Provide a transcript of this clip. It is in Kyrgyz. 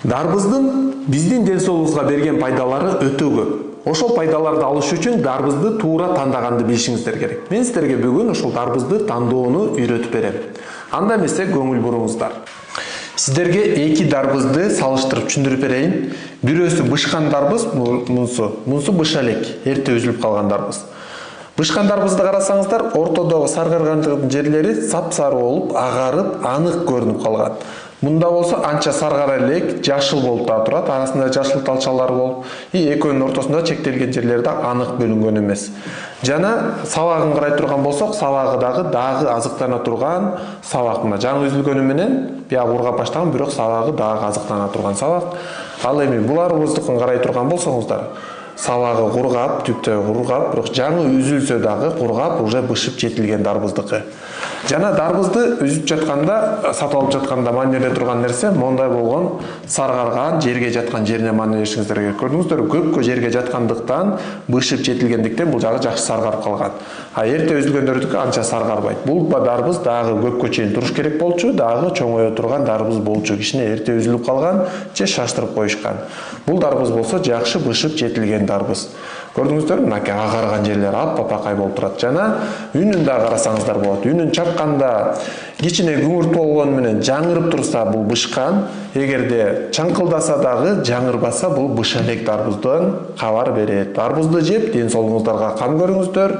Дарбыздын биздин ден соолугубузга берген пайдалары өтө көп. Ошол пайдаларды алыш үчүн дарбызды туура тандаганды билишиңиздер керек. Мен сиздерге бүгүн ошол дарбызды тандоону үйрөтүп берем. Анда эмесе көңүл буруңуздар. Сиздерге эки дарбызды салыштырып түшүндүрүп берейин. Бирөөсү бышкан дарбыз, мунусу быша элек, эрте үзүлүп калган дарбыз. Бышкан дарбызды карасаңыздар, ортодогу саргаргандын жерлери сап-сары болуп, агарып, анык көрүнүп калган. Мында болсо анча саргара элек, жашыл болуп да турат, арасында жашыл талчалар болуп, экөөнүн ортосунда чектелген жерлери да анык бөлүнгөн эмес. Жана сабагын карай турган болсок, сабагы дагы азыктана турган сабак. Мына жаңы үзүлгөнү менен биягы ургап баштаган, бирок сабагы дагы азыктана турган сабак. Ал эми буларыбыздыкын карай турган болсоңуздар, сабагы кургап, түптөй кургап, бирок жаңы үзүлсө дагы кургап, уже бышып жетилген дарбыздыкы. Жана дарбызды үзүп жатканда, сатып алып жатканда мааниледе турган нерсе мондай болгон саргарган жерге жаткан жерине маанилешиңиздер керек. Көрдүңүздөр, көпкө жерге жаткандыктан, бышып жетилгендиктен бул жагы жакшы саргарып калган. А эрте үзүлгөндөрдүкү анча саргарбайт. Бул дарбыз дагы көпкө чейин туруш керек болчу, дагы чоңое турган дарбыз болчу. Кичине эрте үзүлүп калган же шаштырып коюшкан. Бул дарбыз болсо жакшы бышып жетилген дарбыз. Көрдүңүздөр, мынакей агарган жерлер аппакай болуп турат. Жана үнүн да карасаңыздар болот. Үнүн чакканда кичине күңүрт болгону менен жаңырып турса, бул бышкан. Эгерде чаңкылдаса дагы жаңырбаса, бул быша элек дарбыздан кабар берет. Дарбызды жеп, ден соолугуңуздарга кам көрүңүздөр.